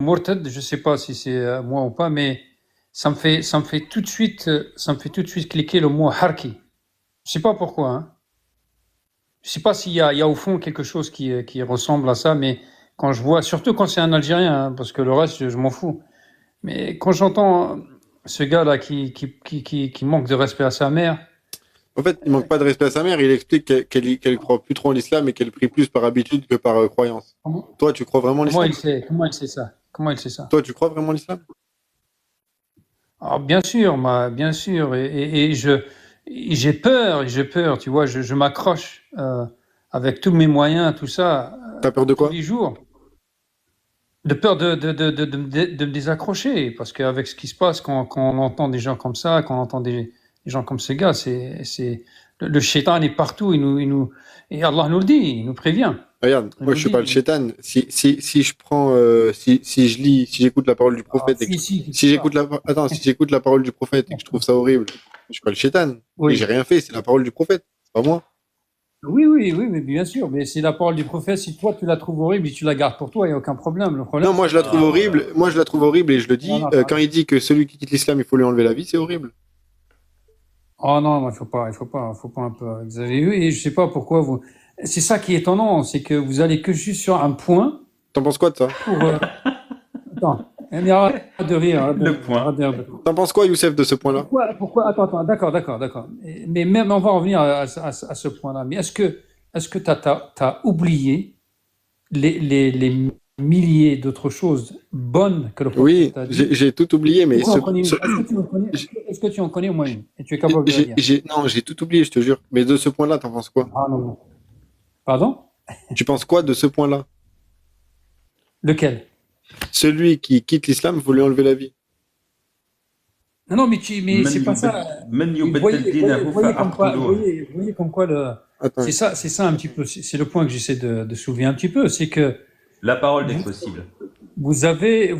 Morted, je sais pas si c'est moi ou pas, mais ça me fait tout de suite, ça me fait tout de suite cliquer le mot harki. Je sais pas pourquoi, hein. Je sais pas il y a au fond quelque chose qui ressemble à ça, mais quand je vois, surtout quand c'est un Algérien, hein, parce que le reste, je m'en fous. Mais quand j'entends ce gars-là qui manque de respect à sa mère, En fait, il manque pas de respect à sa mère. Il explique qu'elle croit plus trop en l'islam et qu'elle prie plus par habitude que par croyance. comment, Toi, tu crois vraiment en l'islam? comment il sait ça? Comment il sait ça? Toi, tu crois vraiment en l'islam? Alors, bien sûr, bien sûr, j'ai peur, tu vois, je m'accroche avec tous mes moyens, tout ça, T'as peur de tous quoi? les jours, de peur de me désaccrocher, parce qu'avec ce qui se passe quand on entend des gens comme ça, quand on entend des gens comme ces gars, le shaitan est partout, et Allah nous le dit, il nous prévient, Regarde, il moi nous je le suis pas le dit. shaitan. Si je prends, si je lis, si j'écoute la parole du Ah, prophète et que si, si c'est ça. j'écoute attends, si j'écoute la parole du prophète et que je trouve ça horrible, je suis pas le shaitan. Et j'ai Oui. rien fait, c'est la parole du prophète, c'est pas moi. Oui, mais bien sûr, mais c'est la parole du prophète. Si toi tu la trouves horrible et tu la gardes pour toi, il n'y a aucun problème. Le problème, Non, moi je la trouve horrible. Moi je la trouve horrible et je le non, dis. non, Quand il dit que celui qui quitte l'islam, il faut lui enlever la vie, c'est horrible. oh non, faut pas un peu exagérer. Et je sais pas pourquoi vous. C'est ça qui est étonnant, c'est que vous allez que juste sur un point T'en penses quoi de ça? pour. Attends, mais arrête de rire, Le arrête point. de rire. T'en penses quoi, Youssef, de ce point-là? Attends, d'accord. Mais même, on va revenir à ce point-là. Mais est-ce que t'as oublié les milliers d'autres choses bonnes que le prophète Oui, t'a dit? j'ai tout oublié, mais Pourquoi en connais une? j'- Est-ce que tu en connais au moins une? Et tu es capable de la dire? non, j'ai tout oublié, je te jure. Mais de ce point-là, t'en penses quoi? Ah non, non. Pardon? Tu penses quoi de ce point-là? Lequel? Celui qui quitte l'islam, il faut lui enlever la vie. Non, non, mais من c'est pas ça. من يبدل دينه فاقتلوه. Voyez comme quoi Attends, c'est ça un petit peu, c'est le point que j'essaie de soulever un petit peu, c'est que La parole des vous, possibles. vous avez,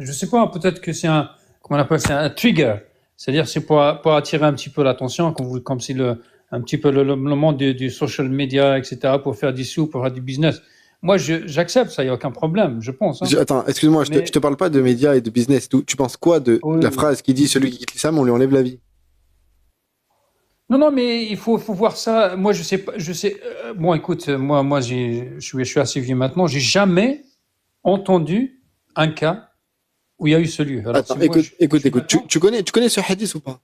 je sais pas, peut-être que c'est un, comment on appelle ça, un trigger. C'est-à-dire, c'est pour attirer un petit peu l'attention, comme si un petit peu le monde du social media, etc., pour faire du sous, pour faire du business. Moi, j'accepte ça, il n'y a aucun problème, je pense, hein. Attends, excuse-moi, je Mais, te parle pas de médias et de business. Tu penses quoi de la oui. phrase qui dit celui qui quitte l'islam, on lui enlève la vie? Non, non, mais faut voir ça. Moi, je sais pas, je sais. Bon, écoute, moi, je suis assez vieux maintenant. J'ai jamais entendu un cas où il y a eu ce lieu. Alors, Attends, si moi, je suis écoute. d'accord. Tu connais ce hadith ou pas?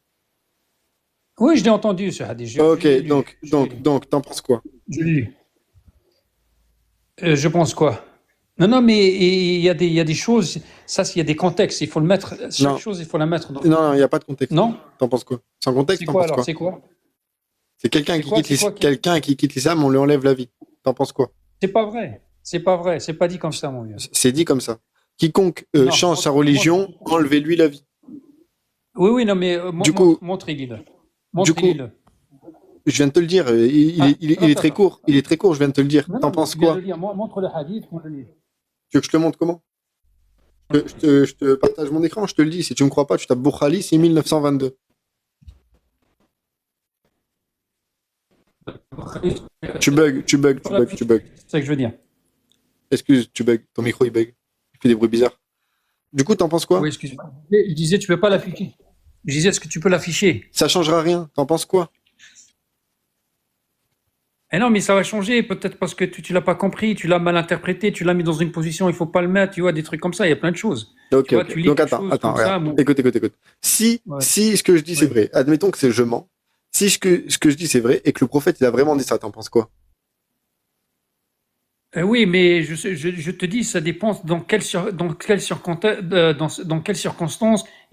Oui, je l'ai entendu, ce hadith. Ok, Je l'ai lu. t'en penses quoi? Je l'ai lu. Je pense quoi? Non, non, mais il y a des choses. Ça, il y a des contextes. Il faut le mettre. Chaque Non, chose, il faut la mettre dans. il n'y a pas de contexte. Non? T'en penses quoi? Sans contexte, C'est t'en quoi penses alors? quoi? C'est quoi? C'est quelqu'un qui quitte C'est quoi qui... quelqu'un qui quitte l'islam, on lui enlève la vie. T'en penses quoi? C'est pas vrai. C'est pas vrai. C'est pas dit comme ça, mon vieux. C'est dit comme ça. Quiconque Non. change sa religion, enlevez-lui la vie. Oui, non, mais Du coup, montrez-le. du coup, Montrez-le. je viens de te le dire, il est très Attends. court. Il est très court, je viens de te le dire. Non, T'en non, mais penses tu viens de quoi? le lire. Montre le hadith, moi je le lis. Tu veux que je te montre comment? Je te partage mon écran, je te le dis. Si tu me crois pas, tu tapes Boukhali 6922. Tu bugs. C'est ça que je veux dire. Excuse, tu bugs. Ton micro, il bug. Il fait des bruits bizarres. Du coup, t'en penses quoi? Oui, excuse-moi. Je disais, tu peux pas l'afficher. Je disais, est-ce que tu peux l'afficher? Ça changera rien. T'en penses quoi? Eh non, mais ça va changer, peut-être parce que tu l'as pas compris, tu l'as mal interprété, tu l'as mis dans une position, il faut pas le mettre, tu vois, des trucs comme ça, il y a plein de choses. Ok, Tu vois, ok. tu lis Donc quelque attends, chose comme ça, regarde. bon, Écoute. ouais, Si ce que je dis c'est oui. vrai, admettons que c'est je mens. Si ce que je dis c'est vrai et que le prophète il a vraiment dit ça, t'en penses quoi? Oui, mais je te dis, ça dépend dans quelles circonstances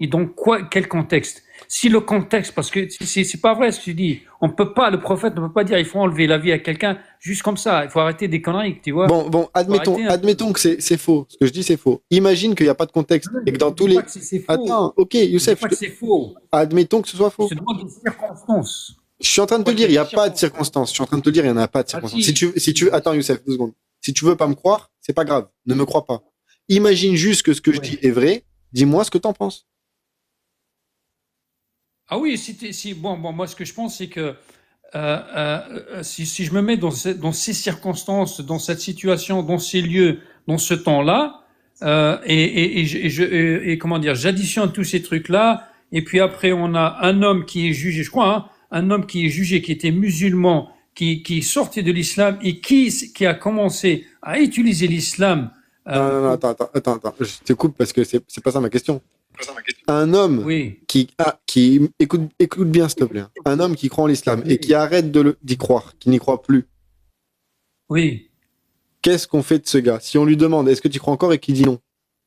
et dans quel contexte. Si le contexte, parce que c'est pas vrai ce que tu dis, le prophète ne peut pas dire il faut enlever la vie à quelqu'un juste comme ça. Il faut arrêter des conneries, tu vois. Bon, Il faut arrêter un peu. admettons que c'est faux. Ce que je dis c'est faux. Imagine qu'il n'y a pas de contexte Non, et que dans je tous dis pas les. que c'est faux. Attends, ok, Je dis Youssef, pas que c'est faux. admettons que ce soit Je faux. te demande des circonstances. Je suis en train de te Quoi dire, qu'il il y n'y ait a des pas de circonstances. circonstances. Je suis en train de te dire, il n'y en a pas de Ah circonstances. si. Si tu veux, attends, Youssef, 2 secondes. Si tu veux pas me croire, c'est pas grave. Ne me crois pas. Imagine juste que ce que je dis Oui. est vrai. Dis-moi ce que t'en penses. Ah oui, bon, moi ce que je pense c'est que si je me mets dans ces circonstances, dans cette situation, dans ces lieux, dans ce temps-là, Et comment dire, j'additionne tous ces trucs-là, et puis après on a un homme qui est jugé, je crois, hein, un homme qui est jugé, qui était musulman, qui sortait de l'islam et qui a commencé à utiliser l'islam. Non, attends, je te coupe parce que c'est pas ça ma question. Un homme Oui, qui écoute bien s'il te plaît, un homme qui croit en l'islam et qui arrête d'y croire, qui n'y croit plus, oui. qu'est-ce qu'on fait de ce gars? Si on lui demande est-ce que tu crois encore et qu'il dit non,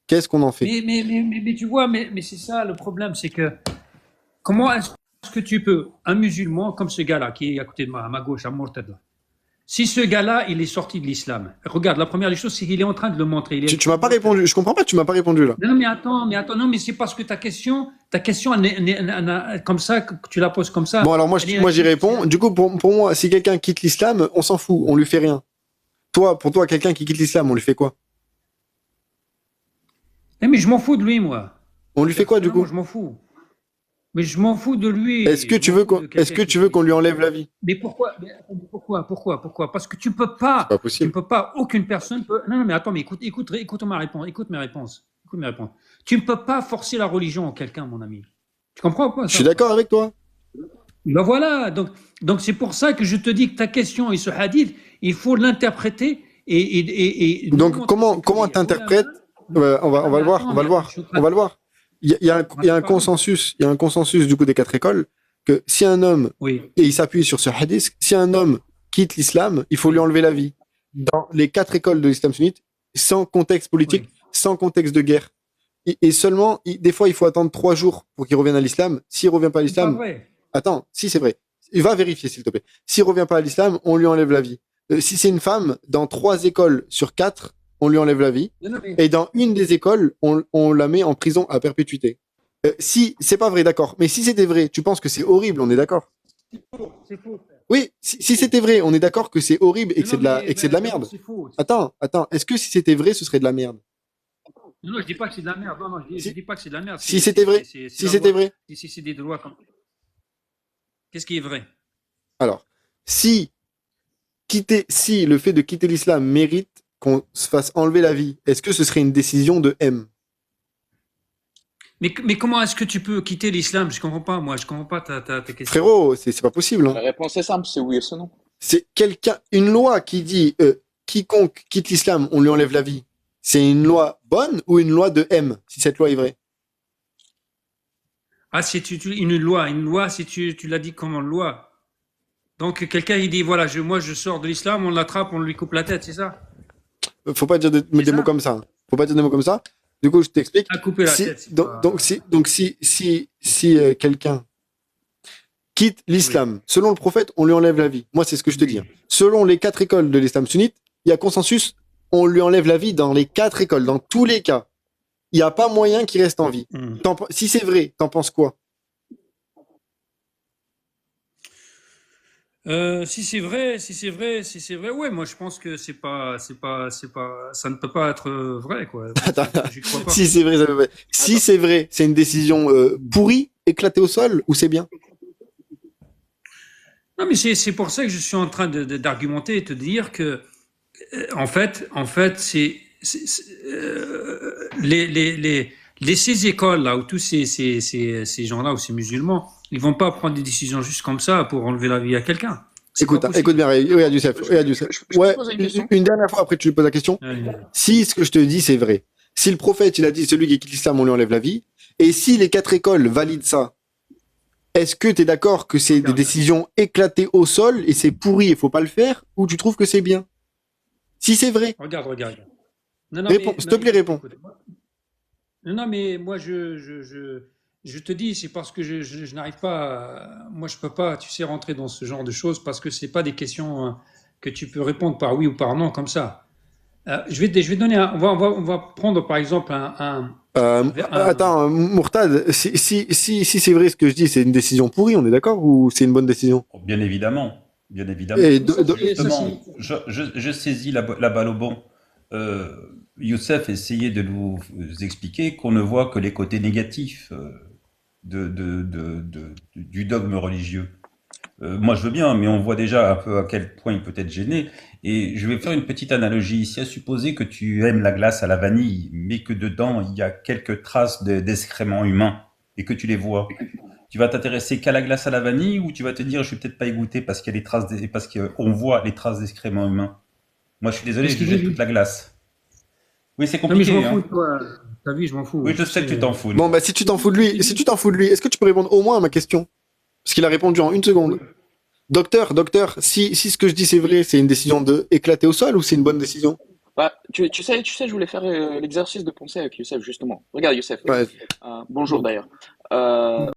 qu'est-ce qu'on en fait? Mais tu vois, mais c'est ça le problème, c'est que comment est-ce que tu peux, un musulman comme ce gars-là qui est à côté de moi, à ma gauche, à Mortada, si ce gars-là, il est sorti de l'islam, regarde, la première des choses, c'est qu'il est en train de le montrer. Tu m'as pas répondu, je comprends pas, tu m'as pas répondu là. Non, mais attends, non, mais c'est parce que ta question, comme ça, que tu la poses comme ça. Bon alors moi j'y réponds. Du coup pour moi, si quelqu'un quitte l'islam, on s'en fout, on lui fait rien. Pour toi, quelqu'un qui quitte l'islam, on lui fait quoi? Mais je m'en fous de lui, moi. On lui fait quoi du coup? Je m'en fous. Mais je m'en fous de lui. Est-ce que tu veux qu'on lui enlève la vie? Mais pourquoi? Parce que tu peux pas. C'est pas possible. Tu peux pas. Aucune personne peut. Non, mais attends, mais écoute ma réponse. Écoute mes réponses. Tu ne peux pas forcer la religion en quelqu'un, mon ami. Tu comprends pas ça? Je suis d'accord avec toi. Ben voilà. Donc c'est pour ça que je te dis que ta question et ce hadith, il faut l'interpréter Donc comment t'interprètes? On va le voir. Il y a un consensus du coup des 4 écoles que si un homme, oui, et il s'appuie sur ce hadith, si un homme quitte l'islam, il faut lui enlever la vie. Dans les 4 écoles de l'islam sunnite, sans contexte politique, oui, sans contexte de guerre. Et seulement, des fois, il faut attendre 3 jours pour qu'il revienne à l'islam. S'il revient pas à c'est pas l'islam, vrai. attends, si c'est vrai, il va vérifier s'il te plaît. S'il revient pas à l'islam, on lui enlève la vie. Si c'est une femme, dans 3 écoles sur 4, on lui enlève la vie. Non, mais Et dans une des écoles, on la met en prison à perpétuité. Si c'est pas vrai, d'accord. Mais si c'était vrai, tu penses que c'est horrible, on est d'accord. c'est faux. Oui, si c'était vrai, on est d'accord que c'est horrible et que c'est de la Mais merde. c'est faux. Attends. Est-ce que si c'était vrai, ce serait de la merde? Non, je dis pas que c'est de la merde. Non, je Si, dis pas que c'est de la merde. si c'était vrai, C'est si la c'était loi. vrai. Si c'est des lois comme. Qu'est-ce qui est vrai? Alors, si le fait de quitter l'islam mérite qu'on se fasse enlever la vie, est-ce que ce serait une décision de M? Mais comment est-ce que tu peux quitter l'islam? Je comprends pas, moi. Je comprends pas ta question. Frérot, c'est pas possible. La réponse est simple, c'est oui et c'est non. C'est une loi qui dit quiconque quitte l'islam, on lui enlève la vie. C'est une loi bonne ou une loi de M, si cette loi est vraie? Ah, c'est une loi, si tu l'as dit comme une loi. Donc, quelqu'un, il dit, voilà, moi, je sors de l'islam, on l'attrape, on lui coupe la tête, c'est ça? Faut pas dire des mots comme ça. Faut pas dire des mots comme ça. Du coup, je t'explique. À couper la tête. Si quelqu'un quitte l'islam, selon le prophète, on lui enlève la vie. Moi, c'est ce que je te dis. Selon les 4 écoles de l'islam sunnite, il y a consensus, on lui enlève la vie dans les 4 écoles, dans tous les cas. Il n'y a pas moyen qu'il reste en vie. Si c'est vrai, t'en penses quoi? Si c'est vrai, ouais, moi je pense que ça ne peut pas être vrai, quoi. Attends, J'y crois pas. si c'est vrai, ça peut pas. Si c'est vrai, c'est une décision pourrie, éclatée au sol, ou c'est bien? Non, mais c'est pour ça que je suis en train d'argumenter et te dire que, en fait, ces écoles-là, ou tous ces gens-là, ou ces musulmans, ils vont pas prendre des décisions juste comme ça pour enlever la vie à quelqu'un. Écoute bien, regarde Youssef. Ouais, une dernière fois, après tu lui poses la question. Si ce que je te dis, c'est vrai. Si le prophète, il a dit, celui qui quitte l'islam, on lui enlève la vie. Et si les 4 écoles valident ça, est-ce que tu es d'accord que c'est des décisions éclatées au sol et c'est pourri et faut pas le faire? Ou tu trouves que c'est bien? Si c'est vrai. Regarde. Réponds, s'il te plaît, réponds. Non, mais moi, je te dis, c'est parce que je n'arrive pas, moi, je peux pas, tu sais, rentrer dans ce genre de choses parce que c'est pas des questions que tu peux répondre par oui ou par non comme ça. Je vais donner on va prendre par exemple Attends, Mourtad, si c'est vrai ce que je dis, c'est une décision pourrie, on est d'accord, ou c'est une bonne décision? Bien évidemment. Et Justement, je saisis la balle au bon. Youssef essayait de nous expliquer qu'on ne voit que les côtés négatifs du dogme religieux. Moi, je veux bien, mais on voit déjà un peu à quel point il peut être gêné. Et je vais faire une petite analogie ici. À supposer que tu aimes la glace à la vanille, mais que dedans, il y a quelques traces d'excréments humains et que tu les vois. Tu vas t'intéresser qu'à la glace à la vanille ou tu vas te dire, je vais peut-être pas y goûter parce qu'il y a des traces, parce qu'on voit les traces d'excréments humains. Moi, je suis désolé, Qu'est-ce je qu'il dit, jette toute lui? la glace. Oui, c'est Non, mais je m'en compliqué, fous hein. de toi. T'as vu, je m'en fous. Oui, je Tu sais que tu sais. t'en fous. Bon, bah, si tu t'en fous de lui, est-ce que tu peux répondre au moins à ma question? Parce qu'il a répondu en une Oui. seconde. Docteur, si ce que je dis c'est vrai, c'est une décision de éclater au sol ou c'est une bonne décision? Bah, je voulais faire l'exercice de pensée avec Youssef, justement. Regarde, Youssef. Ouais. Bonjour d'ailleurs. Euh,